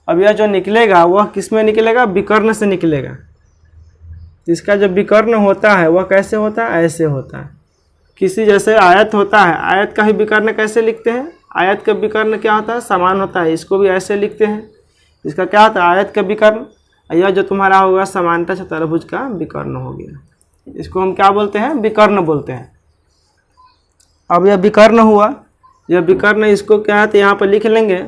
अब यह जो निकलेगा वह किस में निकलेगा विकर्ण से निकलेगा। इसका जो विकर्ण होता है वह कैसे होता है, ऐसे होता है। किसी जैसे आयत होता है, आयत का ही विकर्ण कैसे लिखते हैं, आयत का विकर्ण क्या होता है समान होता है, इसको भी ऐसे लिखते हैं। इसका क्या होता है आयत का विकर्ण, यह जो तुम्हारा होगा समांतर चतुर्भुज का विकर्ण हो गया। इसको हम क्या बोलते हैं विकर्ण बोलते हैं। अब यह विकर्ण हुआ, यह विकर्ण इसको क्या है तो यहाँ पर लिख लेंगे।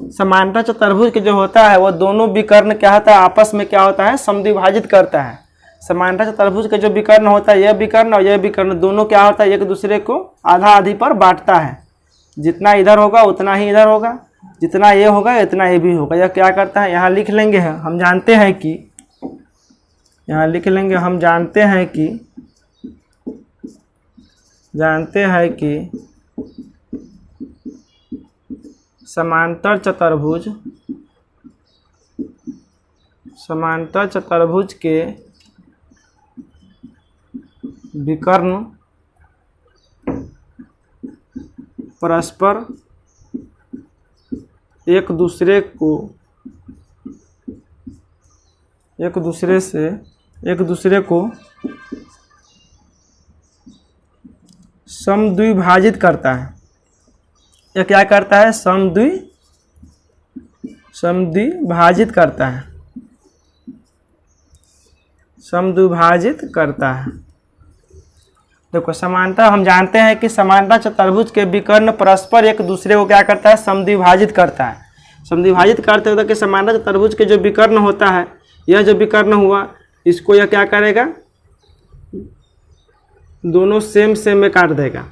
समांतर चतुर्भुज के जो होता है वह दोनों विकर्ण क्या होता है आपस में क्या होता है समद्विभाजित करता है। समांतर चतुर्भुज का जो विकर्ण होता है यह विकर्ण और यह विकर्ण दोनों क्या होता है एक दूसरे को आधा आधी पर बांटता है। जितना इधर होगा उतना ही इधर होगा, जितना ये होगा इतना ये भी होगा। यह क्या करता है यहाँ लिख लेंगे, हम जानते हैं कि यहाँ लिख लेंगे, हम जानते हैं कि समांतर चतुर्भुज के विकर्ण परस्पर एक दूसरे को समद्विभाजित करता है। यह क्या करता है समद्विभाजित करता है। देखो समांतर, हम जानते हैं कि समांतर चतुर्भुज के विकर्ण परस्पर एक दूसरे को क्या करता है समद्विभाजित करता है। समद्विभाजित करते हुए कि समांतर चतुर्भुज के जो विकर्ण होता है, यह जो विकर्ण हुआ इसको यह क्या करेगा दोनों सेम में काट देगा।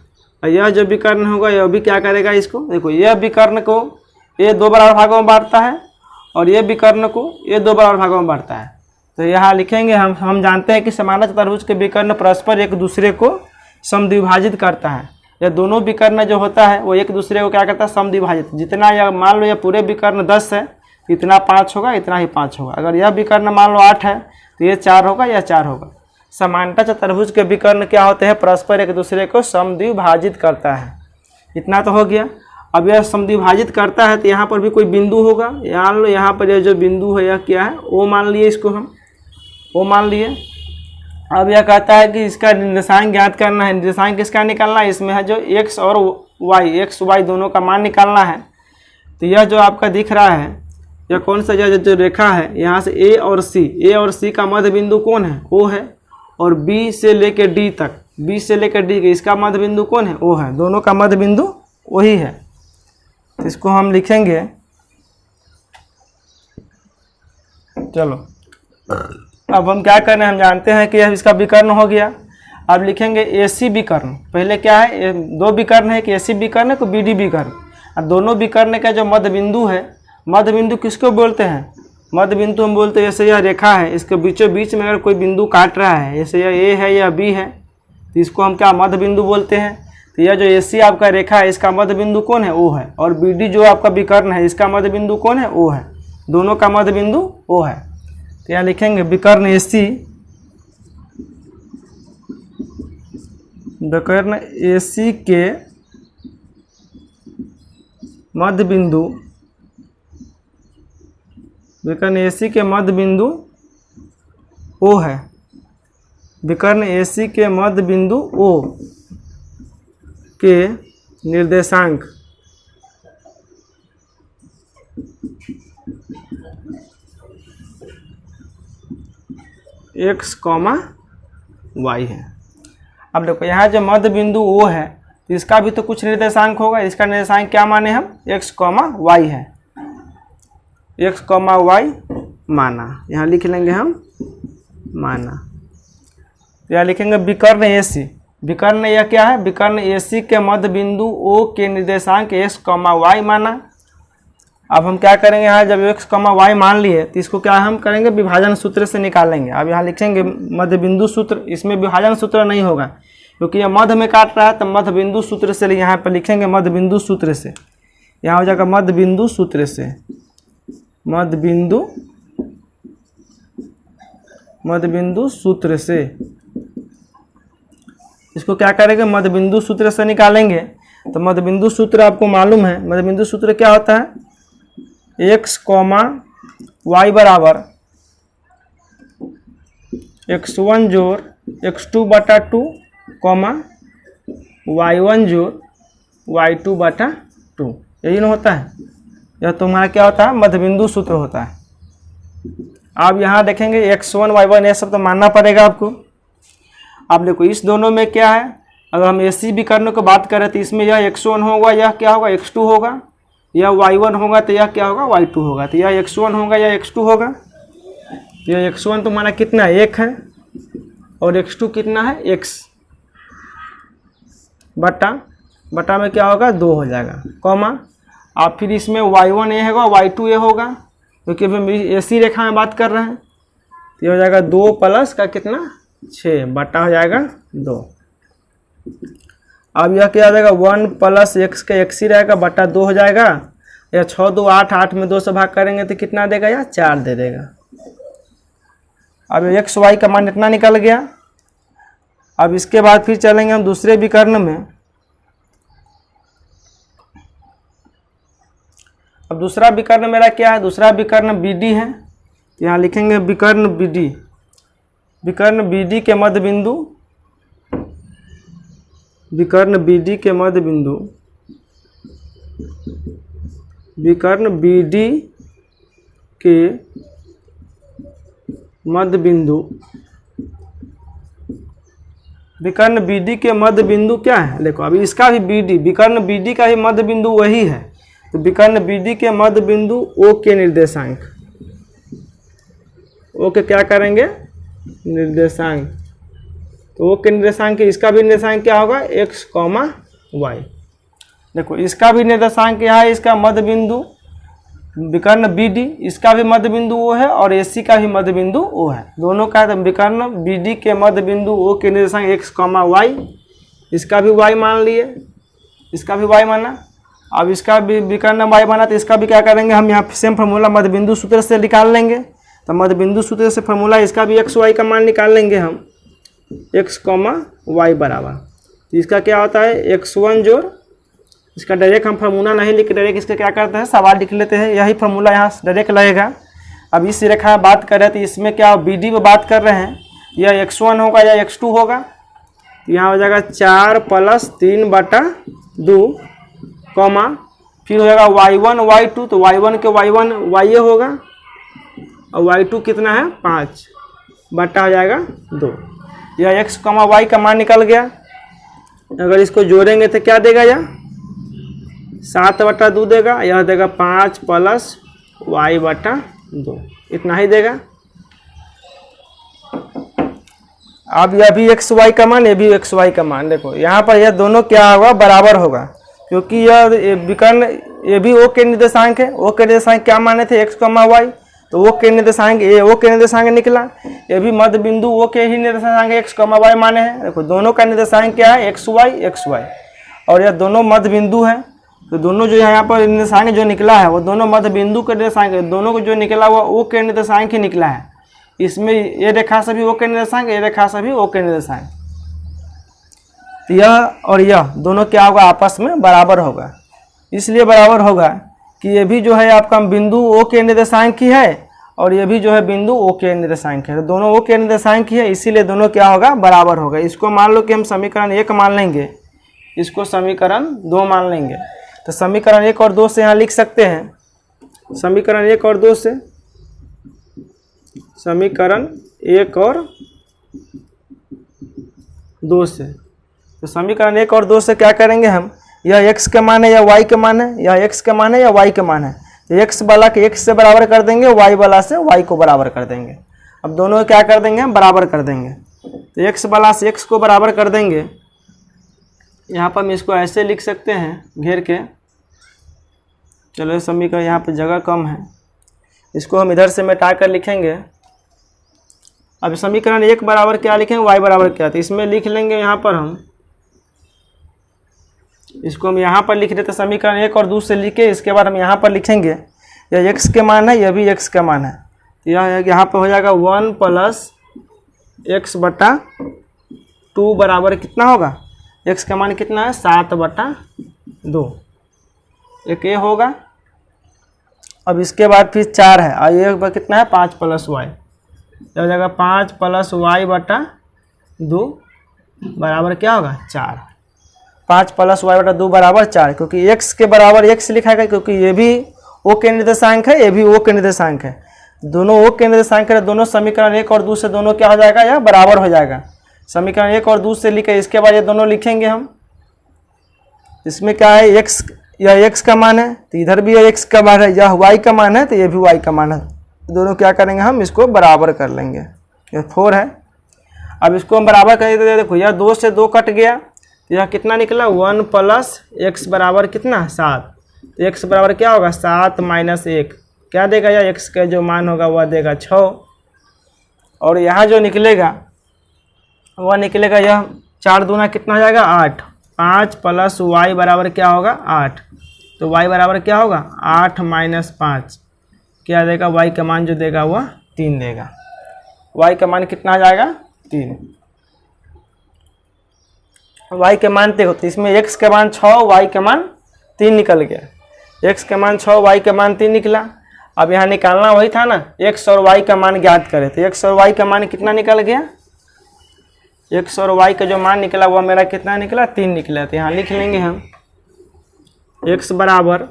और यह जो विकर्ण होगा यह भी क्या करेगा इसको, देखो यह विकर्ण को ये 2 बराबर भागों में बांटता है और यह विकर्ण को ये 2 बराबर भागों में बांटता है। तो यहाँ लिखेंगे, हम जानते हैं कि समांतर चतुर्भुज के विकर्ण परस्पर एक दूसरे को समद्विभाजित करता है। यह दोनों विकर्ण जो होता है वो एक दूसरे को क्या करता है समद्विभाजित। जितना यह मान लो यह पूरे विकर्ण 10 है, इतना 5 होगा, इतना ही 5 होगा। अगर यह विकर्ण मान लो 8 है तो ये 4 होगा, यह 4 होगा। समांतर चतुर्भुज के विकर्ण क्या होते हैं परस्पर एक दूसरे को समद्विभाजित करता है। इतना तो हो गया। अब यह समद्विभाजित करता है तो यहाँ पर भी कोई बिंदु होगा, मान लो यहाँ पर यह जो बिंदु है यह क्या है ओ मान लिए, इसको हम ओ मान लिए। अब यह कहता है कि इसका निर्देशांक ज्ञात करना है। निर्देशांक किसका निकालना है, इसमें है जो x और y दोनों का मान निकालना है। तो यह जो आपका दिख रहा है यह कौन सा जो रेखा है, यहाँ से a और c का मध्य बिंदु कौन है o है, और b से लेकर d तक, b से लेकर d के इसका मध्य बिंदु कौन है o है। दोनों का मध्य बिंदु वही है। तो इसको हम लिखेंगे, चलो अब हम क्या कर रहे हैं, हम जानते हैं कि इसका विकर्ण हो गया। अब लिखेंगे एसी विकर्ण। पहले क्या है, दो विकर्ण है, कि एसी विकर्ण है, कि बीडी विकर्ण। और दोनों विकर्ण का जो मध्य बिंदु है, मध्य बिंदु किसको बोलते हैं, मध्य बिंदु हम बोलते हैं, जैसे यह रेखा है, इसके बीचों बीच में अगर कोई बिंदु काट रहा है, जैसे यह ए है या बी है, तो इसको हम क्या मध्य बिंदु बोलते हैं। तो यह जो एसी आपका रेखा है, इसका मध्य बिंदु कौन है, ओ है। और बीडी जो आपका विकर्ण है, इसका मध्य बिंदु कौन है, ओ है। दोनों का मध्य बिंदु ओ है। तो यहाँ लिखेंगे विकर्ण एसी, विकर्ण एसी के मध्य बिंदु, विकर्ण एसी के मध्य बिंदु ओ है। विकर्ण एसी के मध्य बिंदु ओ के निर्देशांक x, y है। अब देखो यहाँ जो मध्य बिंदु O है, तो इसका भी तो कुछ निर्देशांक होगा। इसका निर्देशांक क्या माने हम, x, y है। x, y माना, यहाँ लिख लेंगे हम माना। तो यहाँ लिखेंगे विकर्ण एसी। विकर्ण यह क्या है, विकर्ण एसी के मध्य बिंदु O के निर्देशांक x, y माना। अब हम क्या करेंगे, यहाँ जब x, y मान लिए, तो इसको क्या हम करेंगे, विभाजन सूत्र से निकालेंगे। अब यहाँ लिखेंगे मध्य बिंदु सूत्र। इसमें विभाजन सूत्र नहीं होगा, क्योंकि यह मध्य में काट रहा है, तो मध्य बिंदु सूत्र से यहाँ पर लिखेंगे मध्य बिंदु सूत्र से। यहाँ हो जाएगा मध्य बिंदु सूत्र से, मध्य बिंदु सूत्र से। इसको क्या करेंगे, मध्य बिंदु सूत्र से निकालेंगे। तो मध्य बिंदु सूत्र आपको मालूम है, मध्य बिंदु सूत्र क्या होता है, x, y बराबर x1 जोड़ x2 बटा 2, y1 जोड़ y2 बटा 2। यही ना होता है, यह तुम्हारा क्या होता है, मध्य बिंदु सूत्र होता है। आप यहाँ देखेंगे x1, y1 ये सब तो मानना पड़ेगा आपको। अब देखो इस दोनों में क्या है, अगर हम एसी विकर्ण को बात करें, तो इसमें यह x1 होगा, यह क्या होगा, x2 होगा। यह y1 होगा, तो यह क्या होगा, y2 होगा। तो यह x1 होगा, यह x2 होगा। यह x1 तुम्हारा कितना है, 1 है, और x2 कितना है, x बटा में क्या होगा, 2 हो जाएगा, कॉमा। आप फिर इसमें y1 ये होगा, y2 ये होगा, क्योंकि हम एसी रेखा में बात कर रहे हैं। तो ये हो जाएगा 2 प्लस का कितना, 6 बटा हो जाएगा 2। अब यह क्या हो जाएगा, 1 प्लस x का x ही रहेगा, बटा 2 हो जाएगा। या 6 2 8, 8 में 2 से भाग करेंगे तो कितना देगा, या 4 दे देगा। अब x, y का मान इतना निकल गया। अब इसके बाद फिर चलेंगे हम दूसरे विकर्ण में। अब दूसरा विकर्ण मेरा क्या है, दूसरा विकर्ण BD है। तो यहाँ लिखेंगे विकर्ण BD, विकर्ण BD के मध्य बिंदु, विकर्ण BD के मध्य बिंदु, विकर्ण BD के मध्य बिंदु, विकर्ण BD के मध्य बिंदु क्या है, देखो अभी इसका भी BD, विकर्ण BD का ही मध्य बिंदु वही है। तो विकर्ण BD के मध्य बिंदु O के निर्देशांक, O के क्या करेंगे, निर्देशांक। तो O के निर्देशांक, इसका भी निर्देशांक क्या होगा, x, y। देखो इसका भी निर्देशांक क्या है, इसका मध्य बिंदु विकर्ण BD, इसका भी मध्य बिंदु O है, और AC का भी मध्य बिंदु O है। दोनों का विकर्ण BD के मध्य बिंदु O के निर्देशांक x, y। इसका भी y मान लिए, इसका भी y माना। अब इसका भी विकर्ण y माना, तो इसका भी क्या करेंगे, हम यहाँ सेम फार्मूला मध्य बिंदु सूत्र से निकाल लेंगे। तो मध्य बिंदु सूत्र से फार्मूला, इसका भी x, y का मान निकाल लेंगे हम, x, y बराबर। तो इसका क्या होता है, x1 जोड़, इसका डायरेक्ट हम फार्मूला नहीं लिख, डायरेक्ट इसका क्या करते हैं, सवाल लिख लेते हैं। यही फार्मूला यहाँ डायरेक्ट लगेगा। अब इस रेखा में बात कर रहे हैं, तो इसमें क्या BD में बात कर रहे हैं, यह x1 होगा या x2 होगा। तो यहाँ हो जाएगा 4 प्लस 3 बटा 2, कॉमा, फिर हो जाएगा y1 y2। तो y1 के y1 y होगा, और y2 कितना है, 5 बटा हो जाएगा 2। यह x, y का मान निकल गया। अगर इसको जोड़ेंगे तो क्या देगा, यह 7/2 देगा, यह देगा 5 प्लस y/2, इतना ही देगा। अब यह भी एक्स वाई का मान, ये भी एक्स वाई का मान, देखो यहाँ पर यह दोनों क्या होगा, बराबर होगा, क्योंकि यह विकर्ण ये भी ओ के निर्देशांक है। ओ के निर्देशांक क्या माने थे, एक्स वाई, तो ओ के निर्देशांक ये ओ के निर्देशांक निकला। ये भी मध्य बिंदु ओ के ही निर्देशांक एक्स वाई माने हैं। देखो दोनों का निर्देशांक क्या है, एक्स वाई, और यह दोनों मध्य बिंदु है, तो दोनों जो यहाँ पर निर्देशांक जो निकला है वो दोनों मध्य बिंदु के निर्देशांक है। दोनों को जो निकला हुआ ओ के निर्देशांक ही निकला है। इसमें ये रेखा सभी ओ के निर्देशांक, ये रेखा सभी ओ के निर्देशांक, तो यह और यह दोनों क्या होगा, आपस में बराबर होगा। इसलिए बराबर होगा कि ये भी जो है आपका बिंदु ओ के निर्देशांक ही है, और ये भी जो है बिंदु ओ के निर्देशांक है, तो दोनों ओ के निर्देशांक ही है, इसीलिए दोनों क्या होगा, बराबर होगा। इसको मान लो कि हम समीकरण 1 मान लेंगे, इसको समीकरण 2 मान लेंगे, तो समीकरण 1 और 2 से यहाँ लिख सकते हैं। समीकरण 1 और 2 से, समीकरण 1 और 2 से, तो समीकरण 1 और 2 से क्या करेंगे हम, यह x का मान है या y का मान है, यह x का मान है या y का मान है, तो x वाला के x से बराबर कर देंगे, y वाला से y को बराबर कर देंगे। अब दोनों को क्या कर देंगे, हम बराबर कर देंगे, तो x वाला से x को बराबर कर देंगे। यहाँ पर हम इसको ऐसे लिख सकते हैं घेर के, चलो समीकरण यहाँ पर जगह कम है, इसको हम इधर से मिटा कर लिखेंगे। अब समीकरण 1 बराबर क्या लिखेंगे, y बराबर क्या, तो इसमें लिख लेंगे यहाँ पर हम, इसको हम यहाँ पर लिख देते समीकरण 1 और 2 से लिखे, इसके बाद हम यहाँ पर लिखेंगे यह x के मान है, यह भी x का मान है, तो यह यहाँ पर हो जाएगा 1 प्लस x/2 बराबर कितना होगा, x का मान कितना है, 7/2, एक ये होगा। अब इसके बाद फिर 4 है, और ये कितना है, 5 प्लस y, हो जाएगा 5 प्लस y/2 बराबर क्या होगा, 4। 5 प्लस y/2 बराबर 4, क्योंकि x के बराबर x लिखा है, क्योंकि ये भी o के निर्देशांक है, ये भी o के निर्देशांक है, दोनों o के निर्देशांक है, दोनों समीकरण 1 और 2 से दोनों क्या हो जाएगा, यह बराबर हो जाएगा। समीकरण 1 और 2 से लिखे, इसके बाद ये दोनों लिखेंगे हम। इसमें क्या है, x, यह x का मान है, तो इधर भी यह x का मान है, यह y का मान है, तो ये भी y का मान है, दोनों क्या करेंगे, हम इसको बराबर कर लेंगे। यह 4 है, अब इसको हम बराबर करेंगे, तो देखो यह 2 से 2 कट गया, तो यह कितना निकला, 1 प्लस x बराबर कितना, 7, तो x बराबर क्या होगा, 7 माइनस 1, क्या देगा, यह x का जो मान होगा वह देगा 6, और यहाँ जो निकलेगा वह निकलेगा, यह 4 दूना कितना हो जाएगा, 8, 5 प्लस y बराबर क्या होगा, 8, तो y बराबर क्या होगा, 8 माइनस 5, क्या देगा, y का मान जो देगा वह 3 देगा। y का मान कितना आ जाएगा, 3। y के मान देखो, तो इसमें x का मान 6, y का मान 3 निकल गया। x का मान 6, y का मान 3 निकला। अब यहाँ निकालना वही था ना, x और y का मान ज्ञात करें, तो x और y का मान कितना निकल गया, x और y का जो मान निकला वह मेरा कितना निकला, 3 निकला। तो यहाँ लिख लेंगे हम x बराबर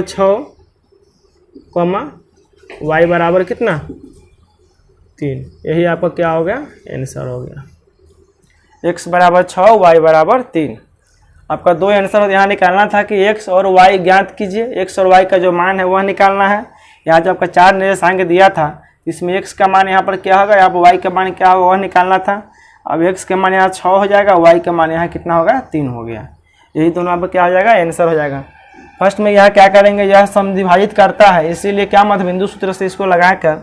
6, y बराबर कितना, 3, यही आपका क्या हो गया, आंसर हो गया। x बराबर 6, y बराबर 3, आपका 2 आंसर यहाँ निकालना था कि x और y ज्ञात कीजिए, x और y का जो मान है वह निकालना है। यहाँ जो आपका 4 निर्देशांक दिया था, इसमें x का मान यहाँ पर क्या होगा, यहाँ पर y का मान क्या होगा वह निकालना था। अब x का मान यहाँ 6 हो जाएगा, y का मान यहाँ कितना होगा, 3 हो गया। यही दोनों आपका क्या हो जाएगा, आंसर हो जाएगा। फर्स्ट में यह क्या करेंगे, यह समद्विभाजित करता है, इसीलिए क्या मध्य बिंदु सूत्र से इसको लगाकर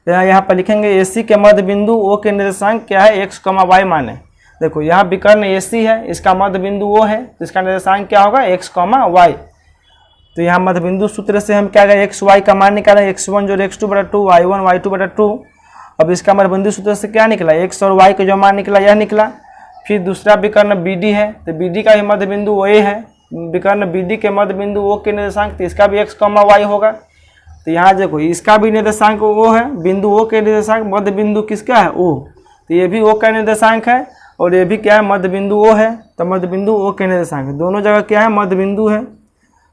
यहाँ पर लिखेंगे AC के मध्य बिंदु O के निर्देशांक क्या है, x, y माने। देखो यहाँ विकर्ण AC है, इसका मध्य बिंदु O है, तो इसका निर्देशांक क्या होगा, x, y। तो यहाँ मध्य बिंदु सूत्र से हम क्या करें, x, y का मान निकालें, x1 जोड़ x2/2, y1 y2/2। अब इसका मध्य बिंदु सूत्र से क्या निकला, x और y का जो मान निकला यह निकला। फिर दूसरा विकर्ण BD है, तो BD का भी मध्य बिंदु O है, विकर्ण BD के मध्य बिंदु O के निर्देशांक, तो इसका भी x, y होगा। तो यहाँ देखो इसका भी निर्देशांक O है, बिंदु O के निर्देशांक, मध्य बिंदु किसका है, O, तो ये भी O का निर्देशांक है, और ये भी क्या है, मध्य बिंदु O है, तो मध्य बिंदु O के निर्देशांक, दोनों जगह क्या है, मध्य बिंदु है,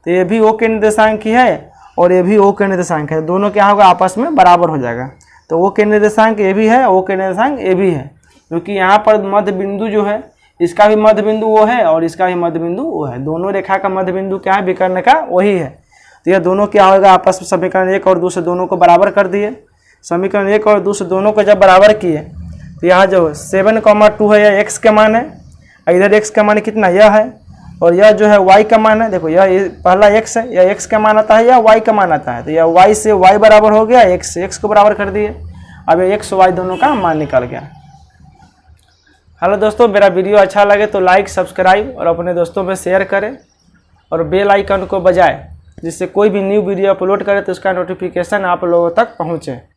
तो ये भी O के निर्देशांक ही है और ये भी O के निर्देशांक है, दोनों क्या होगा, आपस में बराबर हो जाएगा। तो O के निर्देशांक ये भी है, O के निर्देशांक ये भी है, क्योंकि यहाँ पर मध्य बिंदु जो है इसका भी मध्य बिंदु वो है और इसका भी मध्य बिंदु वो है। दोनों रेखा का मध्य बिंदु क्या है, विकर्ण का वही है। तो यह दोनों क्या होगा, आपस में समीकरण 1 और 2 से दोनों को बराबर कर दिए। समीकरण 1 और 2 से दोनों को जब बराबर किए तो यहाँ जो 7,2 है यह x का मान है, इधर x का मान कितना यह है, और यह जो है y का मान है। देखो यह पहला x है, यह x का मान आता है या y का मान आता है, तो यह y से y बराबर हो गया, x से x को बराबर कर दिए। अब ये x y दोनों का मान निकल गया। हेलो दोस्तों, मेरा वीडियो अच्छा लगे तो लाइक सब्सक्राइब और अपने दोस्तों में शेयर करें और बेल आइकन को बजाएं, जिससे कोई भी न्यू वीडियो अपलोड करें तो उसका नोटिफिकेशन आप लोगों तक पहुँचे।